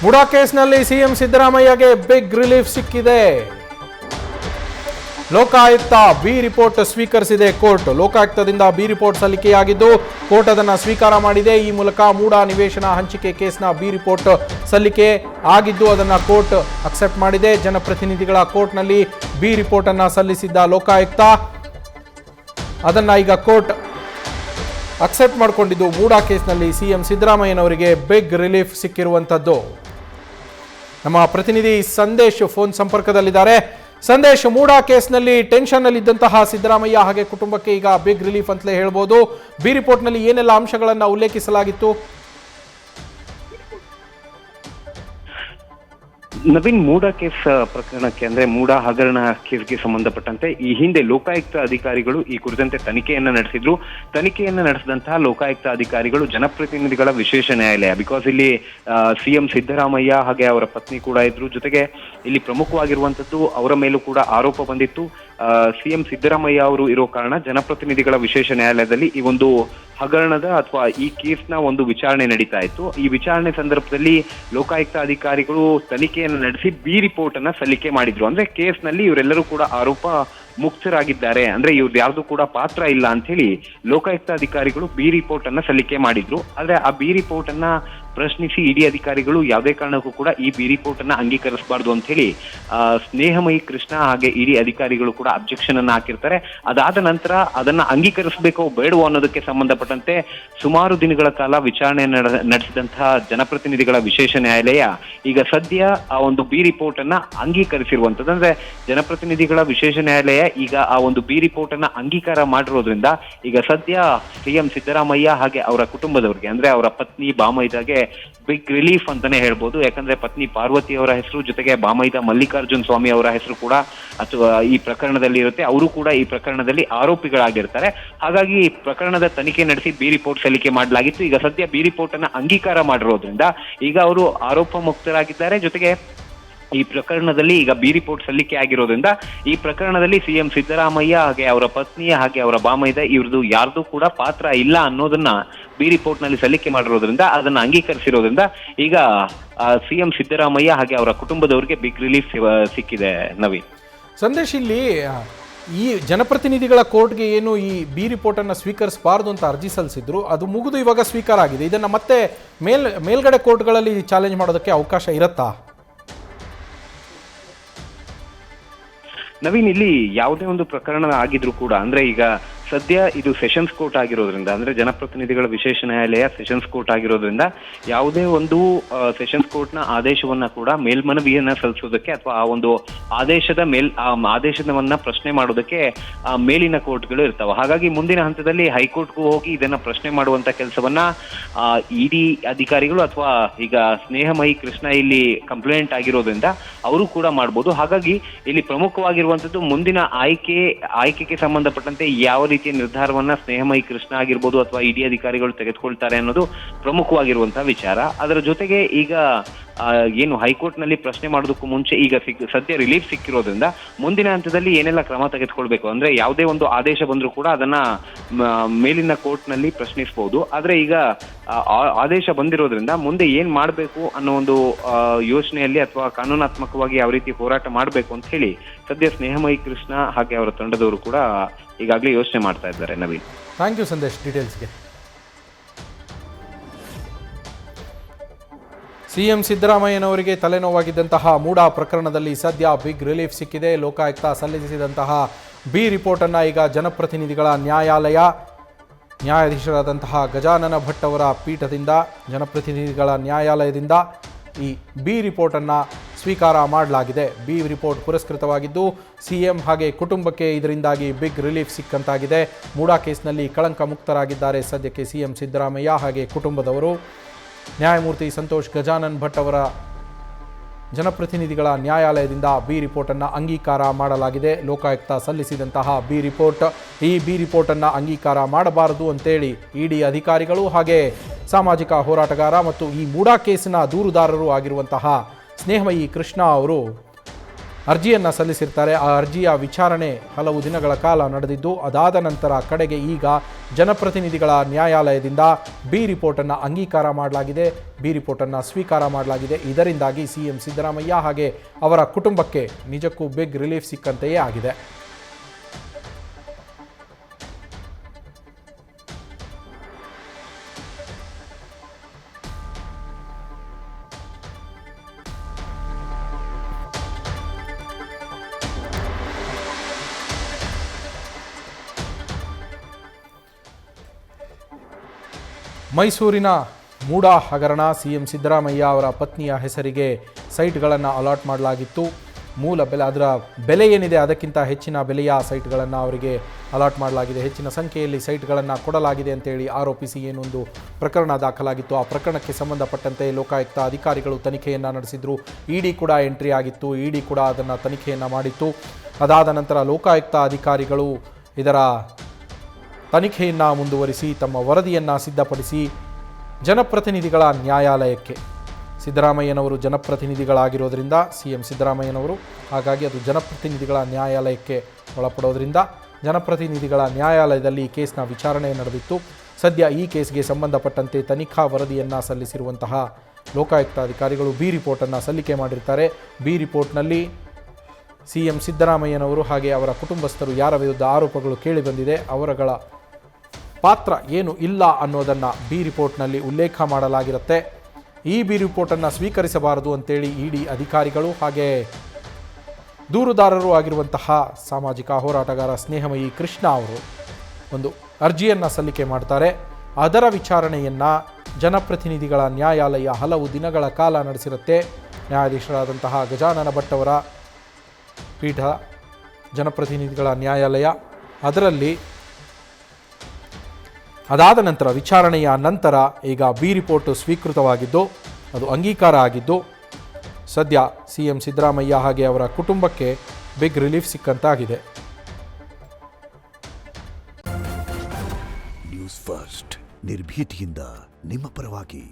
ಮುಡಾ ಕೇಸ್ನಲ್ಲಿ CM ಸಿದ್ದರಾಮಯ್ಯಗೆ big relief ಸಿಕ್ಕಿದೆ. Lokayukta B report ಸ್ವೀಕರಿಸಿದೆ ಕೋರ್ಟ್. ಲೋಕಾಯುಕ್ತದಿಂದ ಬಿ ರಿಪೋರ್ಟ್ ಸಲ್ಲಿಕೆಯಾಗಿದ್ದು ಕೋರ್ಟ್ ಅದನ್ನು ಸ್ವೀಕಾರ ಮಾಡಿದೆ. ಈ ಮೂಲಕ ಮೂಡಾ ನಿವೇಶನ ಹಂಚಿಕೆ ಕೇಸ್ನ ಬಿ ರಿಪೋರ್ಟ್ ಸಲ್ಲಿಕೆ ಆಗಿದ್ದು ಅದನ್ನು ಕೋರ್ಟ್ ಅಕ್ಸೆಪ್ಟ್ ಮಾಡಿದೆ. ಜನಪ್ರತಿನಿಧಿಗಳ ಕೋರ್ಟ್ನಲ್ಲಿ ಬಿ ರಿಪೋರ್ಟ್ ಅನ್ನು ಸಲ್ಲಿಸಿದ್ದ ಲೋಕಾಯುಕ್ತ ಅದನ್ನು ಈಗ ಕೋರ್ಟ್ ಅಕ್ಸೆಪ್ಟ್ ಮಾಡಿಕೊಂಡಿದ್ದು ಮೂಡಾ ಕೇಸ್ನಲ್ಲಿ ಸಿಎಂ ಸಿದ್ದರಾಮಯ್ಯನವರಿಗೆ ಬಿಗ್ ರಿಲೀಫ್ ಸಿಕ್ಕಿರುವಂಥದ್ದು. ನಮ್ಮ ಪ್ರತಿನಿಧಿ ಸಂದೇಶ್ ಫೋನ್ ಸಂಪರ್ಕದಲ್ಲಿದ್ದಾರೆ. ಸಂದೇಶ್, ಮೂಡಾ ಕೇಸ್ನಲ್ಲಿ ಟೆನ್ಷನ್ ಇದ್ದಂತಹ ಸಿದ್ದರಾಮಯ್ಯ ಹಾಗೆ ಕುಟುಂಬಕ್ಕೆ ಈಗ ಬಿಗ್ ರಿಲೀಫ್ ಅಂತಲೇ ಹೇಳ್ಬೋದು. ಬಿ ರಿಪೋರ್ಟ್ನಲ್ಲಿ ಏನೆಲ್ಲ ಅಂಶಗಳನ್ನು ಉಲ್ಲೇಖಿಸಲಾಗಿತ್ತು? ನವೀನ್, ಮೂಡಾ ಕೇಸ್ ಪ್ರಕರಣಕ್ಕೆ ಅಂದ್ರೆ ಮೂಡಾ ಹಗರಣ ಕೇಸ್ಗೆ ಸಂಬಂಧಪಟ್ಟಂತೆ ಈ ಹಿಂದೆ ಲೋಕಾಯುಕ್ತ ಅಧಿಕಾರಿಗಳು ಈ ಕುರಿತಂತೆ ತನಿಖೆಯನ್ನ ನಡೆಸಿದ್ರು. ತನಿಖೆಯನ್ನ ನಡೆಸಿದಂತಹ ಲೋಕಾಯುಕ್ತ ಅಧಿಕಾರಿಗಳು ಜನಪ್ರತಿನಿಧಿಗಳ ವಿಶೇಷ ನ್ಯಾಯಾಲಯ, ಬಿಕಾಸ್ ಇಲ್ಲಿ ಸಿಎಂ ಸಿದ್ದರಾಮಯ್ಯ ಹಾಗೆ ಅವರ ಪತ್ನಿ ಕೂಡ ಇದ್ರು. ಜೊತೆಗೆ ಇಲ್ಲಿ ಪ್ರಮುಖವಾಗಿರುವಂತದ್ದು ಅವರ ಮೇಲೂ ಕೂಡ ಆರೋಪ ಬಂದಿತ್ತು. ಸಿಎಂ ಸಿದ್ದರಾಮಯ್ಯ ಅವರು ಇರೋ ಕಾರಣ ಜನಪ್ರತಿನಿಧಿಗಳ ವಿಶೇಷ ನ್ಯಾಯಾಲಯದಲ್ಲಿ ಈ ಒಂದು ಹಗರಣದ ಅಥವಾ ಈ ಕೇಸ್ನ ಒಂದು ವಿಚಾರಣೆ ನಡೀತಾ ಇತ್ತು. ಈ ವಿಚಾರಣೆ ಸಂದರ್ಭದಲ್ಲಿ ಲೋಕಾಯುಕ್ತ ಅಧಿಕಾರಿಗಳು ತನಿಖೆಯನ್ನು ನಡೆಸಿ ಬಿ ರಿಪೋರ್ಟ್ ಅನ್ನ ಸಲ್ಲಿಕೆ ಮಾಡಿದ್ರು. ಅಂದ್ರೆ ಕೇಸ್ನಲ್ಲಿ ಇವರೆಲ್ಲರೂ ಕೂಡ ಆರೋಪ ಮುಕ್ತರಾಗಿದ್ದಾರೆ, ಅಂದ್ರೆ ಇವ್ರದ್ದು ಯಾರ್ದು ಕೂಡ ಪಾತ್ರ ಇಲ್ಲ ಅಂತ ಹೇಳಿ ಲೋಕಾಯುಕ್ತ ಅಧಿಕಾರಿಗಳು ಬಿ ರಿಪೋರ್ಟ್ ಅನ್ನ ಸಲ್ಲಿಕೆ ಮಾಡಿದ್ರು. ಆದ್ರೆ ಆ ಬಿ ರಿಪೋರ್ಟ್ ಅನ್ನ ಪ್ರಶ್ನಿಸಿ ಇಡಿ ಅಧಿಕಾರಿಗಳು ಯಾವುದೇ ಕಾರಣಕ್ಕೂ ಕೂಡ ಈ ಬಿ ರಿಪೋರ್ಟ್ ಅನ್ನ ಅಂಗೀಕರಿಸಬಾರ್ದು ಅಂತ ಹೇಳಿ ಸ್ನೇಹಮಯಿ ಕೃಷ್ಣ ಹಾಗೆ ಇಡಿ ಅಧಿಕಾರಿಗಳು ಕೂಡ ಅಬ್ಜೆಕ್ಷನ್ ಅನ್ನ ಹಾಕಿರ್ತಾರೆ. ಅದಾದ ನಂತರ ಅದನ್ನ ಅಂಗೀಕರಿಸಬೇಕೋ ಬೇಡವೋ ಅನ್ನೋದಕ್ಕೆ ಸಂಬಂಧಪಟ್ಟಂತೆ ಸುಮಾರು ದಿನಗಳ ಕಾಲ ವಿಚಾರಣೆ ನಡೆಸಿದಂತಹ ಜನಪ್ರತಿನಿಧಿಗಳ ವಿಶೇಷ ನ್ಯಾಯಾಲಯ ಈಗ ಸದ್ಯ ಆ ಒಂದು ಬಿ ರಿಪೋರ್ಟ್ ಅನ್ನ ಅಂಗೀಕರಿಸಿರುವಂತದ್ದು. ಅಂದ್ರೆ ಜನಪ್ರತಿನಿಧಿಗಳ ವಿಶೇಷ ನ್ಯಾಯಾಲಯ ಈಗ ಆ ಒಂದು ಬಿ ರಿಪೋರ್ಟ್ ಅನ್ನ ಅಂಗೀಕಾರ ಮಾಡಿರೋದ್ರಿಂದ ಈಗ ಸದ್ಯ ಸಿಎಂ ಸಿದ್ದರಾಮಯ್ಯ ಹಾಗೆ ಅವರ ಕುಟುಂಬದವರಿಗೆ, ಅಂದ್ರೆ ಅವರ ಪತ್ನಿ ಬಾಮೈದಾಗೆ ಬಿಗ್ ರಿಲೀಫ್ ಅಂತಾನೆ ಹೇಳ್ಬೋದು. ಯಾಕಂದ್ರೆ ಪತ್ನಿ ಪಾರ್ವತಿ ಅವರ ಹೆಸರು ಜೊತೆಗೆ ಬಾಮೈದ ಮಲ್ಲಿಕಾರ್ಜುನ್ ಸ್ವಾಮಿ ಅವರ ಹೆಸರು ಕೂಡ ಅಥವಾ ಈ ಪ್ರಕರಣದಲ್ಲಿ ಇರುತ್ತೆ. ಅವರು ಕೂಡ ಈ ಪ್ರಕರಣದಲ್ಲಿ ಆರೋಪಿಗಳಾಗಿರ್ತಾರೆ. ಹಾಗಾಗಿ ಪ್ರಕರಣದ ತನಿಖೆ ನಡೆಸಿ ಬಿ ರಿಪೋರ್ಟ್ ಸಲ್ಲಿಕೆ ಮಾಡಲಾಗಿತ್ತು. ಈಗ ಸದ್ಯ ಬಿ ರಿಪೋರ್ಟ್ ಅನ್ನ ಅಂಗೀಕಾರ ಮಾಡಿರೋದ್ರಿಂದ ಈಗ ಅವರು ಆರೋಪ ಮುಕ್ತರಾಗಿದ್ದಾರೆ. ಜೊತೆಗೆ ಈ ಪ್ರಕರಣದಲ್ಲಿ ಈಗ ಬಿ ರಿಪೋರ್ಟ್ ಸಲ್ಲಿಕೆ ಆಗಿರೋದ್ರಿಂದ ಈ ಪ್ರಕರಣದಲ್ಲಿ ಸಿಎಂ ಸಿದ್ದರಾಮಯ್ಯ ಹಾಗೆ ಅವರ ಪತ್ನಿ ಹಾಗೆ ಅವರ ಬಾಮೈದ ಇವ್ರದ್ದು ಯಾರ್ದು ಕೂಡ ಪಾತ್ರ ಇಲ್ಲ ಅನ್ನೋದನ್ನ ಬಿ ರಿಪೋರ್ಟ್ ನಲ್ಲಿ ಸಲ್ಲಿಕೆ ಮಾಡಿರೋದ್ರಿಂದ ಅದನ್ನ ಅಂಗೀಕರಿಸಿರೋದ್ರಿಂದ ಈಗ ಸಿಎಂ ಸಿದ್ದರಾಮಯ್ಯ ಹಾಗೆ ಅವರ ಕುಟುಂಬದವರಿಗೆ ಬಿಗ್ ರಿಲೀಫ್ ಸಿಕ್ಕಿದೆ. ನವೀನ್, ಸಂದೇಶ್, ಇಲ್ಲಿ ಈ ಜನಪ್ರತಿನಿಧಿಗಳ ಕೋರ್ಟ್ಗೆ ಏನು ಈ ಬಿ ರಿಪೋರ್ಟ್ ಅನ್ನು ಸ್ವೀಕರಿಸಬಾರ್ದು ಅಂತ ಅರ್ಜಿ ಸಲ್ಲಿಸಿದ್ರು, ಅದು ಮುಗಿದು ಇವಾಗ ಸ್ವೀಕಾರ ಆಗಿದೆ. ಇದನ್ನ ಮತ್ತೆ ಮೇಲ್ಗಡೆ ಕೋರ್ಟ್ಗಳಲ್ಲಿ ಚಾಲೆಂಜ್ ಮಾಡೋದಕ್ಕೆ ಅವಕಾಶ ಇರುತ್ತಾ? ನವೀನ್, ಇಲ್ಲಿ ಯಾವುದೇ ಒಂದು ಪ್ರಕರಣ ಆಗಿದ್ರು ಕೂಡ ಅಂದ್ರೆ ಈಗ ಸದ್ಯ ಇದು ಸೆಷನ್ಸ್ ಕೋರ್ಟ್ ಆಗಿರೋದ್ರಿಂದ, ಅಂದ್ರೆ ಜನಪ್ರತಿನಿಧಿಗಳ ವಿಶೇಷ ನ್ಯಾಯಾಲಯ ಸೆಷನ್ಸ್ ಕೋರ್ಟ್ ಆಗಿರೋದ್ರಿಂದ ಯಾವುದೇ ಒಂದು ಸೆಷನ್ಸ್ ಕೋರ್ಟ್ ನ ಆದೇಶವನ್ನ ಕೂಡ ಮೇಲ್ಮನವಿಯನ್ನ ಸಲ್ಲಿಸೋದಕ್ಕೆ ಅಥವಾ ಆ ಒಂದು ಆದೇಶವನ್ನ ಪ್ರಶ್ನೆ ಮಾಡೋದಕ್ಕೆ ಮೇಲಿನ ಕೋರ್ಟ್ಗಳು ಇರ್ತಾವೆ. ಹಾಗಾಗಿ ಮುಂದಿನ ಹಂತದಲ್ಲಿ ಹೈಕೋರ್ಟ್ಗೂ ಹೋಗಿ ಇದನ್ನ ಪ್ರಶ್ನೆ ಮಾಡುವಂತ ಕೆಲಸವನ್ನ ಇಡಿ ಅಧಿಕಾರಿಗಳು ಅಥವಾ ಈಗ ಸ್ನೇಹಮಯಿ ಕೃಷ್ಣ ಇಲ್ಲಿ ಕಂಪ್ಲೇಂಟ್ ಆಗಿರೋದ್ರಿಂದ ಅವರು ಕೂಡ ಮಾಡ್ಬೋದು. ಹಾಗಾಗಿ ಇಲ್ಲಿ ಪ್ರಮುಖವಾಗಿರುವಂತದ್ದು ಮುಂದಿನ ಆಯ್ಕೆಗೆ ಸಂಬಂಧಪಟ್ಟಂತೆ ಯಾವ ರೀತಿಯ ನಿರ್ಧಾರವನ್ನ ಸ್ನೇಹಮಯಿ ಕೃಷ್ಣ ಆಗಿರ್ಬೋದು ಅಥವಾ ಇಡಿ ಅಧಿಕಾರಿಗಳು ತೆಗೆದುಕೊಳ್ತಾರೆ ಅನ್ನೋದು ಪ್ರಮುಖವಾಗಿರುವಂತಹ ವಿಚಾರ. ಅದರ ಜೊತೆಗೆ ಈಗ ಏನು ಹೈಕೋರ್ಟ್ ನಲ್ಲಿ ಪ್ರಶ್ನೆ ಮಾಡೋದಕ್ಕೂ ಮುಂಚೆ ಈಗ ಸದ್ಯ ರಿಲೀಫ್ ಸಿಕ್ಕಿರೋದ್ರಿಂದ ಮುಂದಿನ ಹಂತದಲ್ಲಿ ಏನೆಲ್ಲ ಕ್ರಮ ತೆಗೆದುಕೊಳ್ಬೇಕು, ಅಂದ್ರೆ ಯಾವುದೇ ಒಂದು ಆದೇಶ ಬಂದ್ರೂ ಕೂಡ ಅದನ್ನ ಮೇಲಿನ ಕೋರ್ಟ್ ನಲ್ಲಿ ಪ್ರಶ್ನಿಸಬಹುದು. ಆದ್ರೆ ಈಗ ಆದೇಶ ಬಂದಿರೋದ್ರಿಂದ ಮುಂದೆ ಏನ್ ಮಾಡ್ಬೇಕು ಅನ್ನೋ ಒಂದು ಯೋಚನೆಯಲ್ಲಿ ಅಥವಾ ಕಾನೂನಾತ್ಮಕವಾಗಿ ಯಾವ ರೀತಿ ಹೋರಾಟ ಮಾಡ್ಬೇಕು ಅಂತ ಹೇಳಿ ಸದ್ಯ ಸ್ನೇಹಮಯಿ ಕೃಷ್ಣ ಹಾಗೆ ಅವರ ತಂಡದವರು ಕೂಡ ಈಗಾಗಲೇ ಯೋಚನೆ ಮಾಡ್ತಾ ಇದ್ದಾರೆ. ನವೀನ್, ಥ್ಯಾಂಕ್ ಯು ಸಂದೇಶ್ ಡೀಟೇಲ್ಸ್ಗೆ. ಸಿಎಂ ಸಿದ್ದರಾಮಯ್ಯನವರಿಗೆ ತಲೆನೋವಾಗಿದ್ದಂತಹ ಮೂಡಾ ಪ್ರಕರಣದಲ್ಲಿ ಸದ್ಯ ಬಿಗ್ ರಿಲೀಫ್ ಸಿಕ್ಕಿದೆ. ಲೋಕಾಯುಕ್ತ ಸಲ್ಲಿಸಿದಂತಹ ಬಿ ರಿಪೋರ್ಟನ್ನು ಈಗ ಜನಪ್ರತಿನಿಧಿಗಳ ನ್ಯಾಯಾಧೀಶರಾದಂತಹ ಗಜಾನನ ಭಟ್ ಅವರ ಪೀಠದಿಂದ ಜನಪ್ರತಿನಿಧಿಗಳ ನ್ಯಾಯಾಲಯದಿಂದ ಈ ಬಿ ರಿಪೋರ್ಟನ್ನು ಸ್ವೀಕಾರ ಮಾಡಲಾಗಿದೆ. ಬಿ ರಿಪೋರ್ಟ್ ಪುರಸ್ಕೃತವಾಗಿದ್ದು ಸಿಎಂ ಹಾಗೆ ಕುಟುಂಬಕ್ಕೆ ಇದರಿಂದಾಗಿ ಬಿಗ್ ರಿಲೀಫ್ ಸಿಕ್ಕಂತಾಗಿದೆ. ಮೂಡಾ ಕೇಸ್ನಲ್ಲಿ ಕಳಂಕ ಮುಕ್ತರಾಗಿದ್ದಾರೆ ಸದ್ಯಕ್ಕೆ ಸಿಎಂ ಸಿದ್ದರಾಮಯ್ಯ ಹಾಗೆ ಕುಟುಂಬದವರು. ನ್ಯಾಯಮೂರ್ತಿ ಸಂತೋಷ್ ಗಜಾನನ್ ಭಟ್ ಅವರ ಜನಪ್ರತಿನಿಧಿಗಳ ನ್ಯಾಯಾಲಯದಿಂದ ಬಿ ರಿಪೋರ್ಟನ್ನು ಅಂಗೀಕಾರ ಮಾಡಲಾಗಿದೆ. ಲೋಕಾಯುಕ್ತ ಸಲ್ಲಿಸಿದಂತಹ ಬಿ ರಿಪೋರ್ಟ್, ಈ ಬಿ ರಿಪೋರ್ಟನ್ನು ಅಂಗೀಕಾರ ಮಾಡಬಾರದು ಅಂತೇಳಿ ಇಡಿ ಅಧಿಕಾರಿಗಳು ಹಾಗೆ ಸಾಮಾಜಿಕ ಹೋರಾಟಗಾರ ಮತ್ತು ಈ ಮೂಡಾ ಕೇಸಿನ ದೂರುದಾರರು ಆಗಿರುವಂತಹ ಸ್ನೇಹಮಯಿ ಕೃಷ್ಣ ಅವರು ಅರ್ಜಿಯನ್ನು ಸಲ್ಲಿಸಿರ್ತಾರೆ. ಆ ಅರ್ಜಿಯ ವಿಚಾರಣೆ ಹಲವು ದಿನಗಳ ಕಾಲ ನಡೆದಿದ್ದು, ಅದಾದ ನಂತರ ಕಡೆಗೆ ಈಗ ಜನಪ್ರತಿನಿಧಿಗಳ ನ್ಯಾಯಾಲಯದಿಂದ ಬಿ ರಿಪೋರ್ಟನ್ನು ಅಂಗೀಕಾರ ಮಾಡಲಾಗಿದೆ, ಬಿ ರಿಪೋರ್ಟನ್ನು ಸ್ವೀಕಾರ ಮಾಡಲಾಗಿದೆ. ಇದರಿಂದಾಗಿ ಸಿಎಂ ಸಿದ್ದರಾಮಯ್ಯ ಹಾಗೆ ಅವರ ಕುಟುಂಬಕ್ಕೆ ನಿಜಕ್ಕೂ ಬಿಗ್ ರಿಲೀಫ್ ಸಿಕ್ಕಂತೆಯೇ ಆಗಿದೆ. ಮೈಸೂರಿನ ಮೂಡಾ ಹಗರಣ, ಸಿಎಂ ಸಿದ್ದರಾಮಯ್ಯ ಅವರ ಪತ್ನಿಯ ಹೆಸರಿಗೆ ಸೈಟ್ಗಳನ್ನು ಅಲಾಟ್ ಮಾಡಲಾಗಿತ್ತು. ಮೂಲ ಬೆಲೆ, ಅದರ ಬೆಲೆ ಏನಿದೆ ಅದಕ್ಕಿಂತ ಹೆಚ್ಚಿನ ಬೆಲೆಯ ಸೈಟ್ಗಳನ್ನು ಅವರಿಗೆ ಅಲಾಟ್ ಮಾಡಲಾಗಿದೆ. ಹೆಚ್ಚಿನ ಸಂಖ್ಯೆಯಲ್ಲಿ ಸೈಟ್ಗಳನ್ನು ಕೊಡಲಾಗಿದೆ ಅಂತೇಳಿ ಆರೋಪಿಸಿ ಏನೊಂದು ಪ್ರಕರಣ ದಾಖಲಾಗಿತ್ತು. ಆ ಪ್ರಕರಣಕ್ಕೆ ಸಂಬಂಧಪಟ್ಟಂತೆ ಲೋಕಾಯುಕ್ತ ಅಧಿಕಾರಿಗಳು ತನಿಖೆಯನ್ನು ನಡೆಸಿದ್ರು. ಇಡಿ ಕೂಡ ಎಂಟ್ರಿ ಆಗಿತ್ತು, ಇಡಿ ಕೂಡ ಅದನ್ನು ತನಿಖೆಯನ್ನು ಮಾಡಿತ್ತು. ಅದಾದ ನಂತರ ಲೋಕಾಯುಕ್ತ ಅಧಿಕಾರಿಗಳು ಇದರ ತನಿಖೆಯನ್ನು ಮುಂದುವರಿಸಿ ತಮ್ಮ ವರದಿಯನ್ನು ಸಿದ್ಧಪಡಿಸಿ ಜನಪ್ರತಿನಿಧಿಗಳ ನ್ಯಾಯಾಲಯಕ್ಕೆ, ಸಿದ್ದರಾಮಯ್ಯನವರು ಜನಪ್ರತಿನಿಧಿಗಳಾಗಿರೋದ್ರಿಂದ ಸಿಎಂ ಸಿದ್ದರಾಮಯ್ಯನವರು, ಹಾಗಾಗಿ ಅದು ಜನಪ್ರತಿನಿಧಿಗಳ ನ್ಯಾಯಾಲಯಕ್ಕೆ ಒಳಪಡೋದ್ರಿಂದ ಜನಪ್ರತಿನಿಧಿಗಳ ನ್ಯಾಯಾಲಯದಲ್ಲಿ ಈ ಕೇಸ್ನ ವಿಚಾರಣೆ ನಡೆದಿತ್ತು. ಸದ್ಯ ಈ ಕೇಸ್ಗೆ ಸಂಬಂಧಪಟ್ಟಂತೆ ತನಿಖಾ ವರದಿಯನ್ನು ಸಲ್ಲಿಸಿರುವಂತಹ ಲೋಕಾಯುಕ್ತ ಅಧಿಕಾರಿಗಳು ಬಿ ರಿಪೋರ್ಟನ್ನು ಸಲ್ಲಿಕೆ ಮಾಡಿರ್ತಾರೆ. ಬಿ ರಿಪೋರ್ಟ್ನಲ್ಲಿ ಸಿಎಂ ಸಿದ್ದರಾಮಯ್ಯನವರು ಹಾಗೆ ಅವರ ಕುಟುಂಬಸ್ಥರು ಯಾರ ವಿರುದ್ಧ ಆರೋಪಗಳು ಕೇಳಿಬಂದಿದೆ, ಅವರುಗಳ ಪಾತ್ರ ಏನು ಇಲ್ಲ ಅನ್ನೋದನ್ನು ಬಿ ರಿಪೋರ್ಟ್ನಲ್ಲಿ ಉಲ್ಲೇಖ ಮಾಡಲಾಗಿರುತ್ತೆ. ಈ ಬಿ ರಿಪೋರ್ಟನ್ನು ಸ್ವೀಕರಿಸಬಾರದು ಅಂತೇಳಿ ಇಡಿ ಅಧಿಕಾರಿಗಳು ಹಾಗೆ ದೂರುದಾರರು ಆಗಿರುವಂತಹ ಸಾಮಾಜಿಕ ಹೋರಾಟಗಾರ ಸ್ನೇಹಮಯಿ ಕೃಷ್ಣ ಅವರು ಒಂದು ಅರ್ಜಿಯನ್ನು ಸಲ್ಲಿಕೆ ಮಾಡ್ತಾರೆ. ಅದರ ವಿಚಾರಣೆಯನ್ನು ಜನಪ್ರತಿನಿಧಿಗಳ ನ್ಯಾಯಾಲಯ ಹಲವು ದಿನಗಳ ಕಾಲ ನಡೆಸಿರುತ್ತೆ. ನ್ಯಾಯಾಧೀಶರಾದಂತಹ ಗಜಾನನ ಭಟ್ ಅವರ ಪೀಠ, ಜನಪ್ರತಿನಿಧಿಗಳ ನ್ಯಾಯಾಲಯ, ಅದರಲ್ಲಿ ಅದಾದ ನಂತರ ವಿಚಾರಣೆಯ ನಂತರ ಈಗ ಬಿ ರಿಪೋರ್ಟ್ ಸ್ವೀಕೃತವಾಗಿದ್ದು, ಅದು ಅಂಗೀಕಾರ ಆಗಿದ್ದು, ಸದ್ಯ ಸಿಎಂ ಸಿದ್ದರಾಮಯ್ಯ ಹಾಗೆ ಅವರ ಕುಟುಂಬಕ್ಕೆ ಬಿಗ್ ರಿಲೀಫ್ ಸಿಕ್ಕಂತಾಗಿದೆ. ನ್ಯೂಸ್ ಫಸ್ಟ್, ನಿರ್ಭೀತಿಯಿಂದ ನಿಮ್ಮ ಪರವಾಗಿ.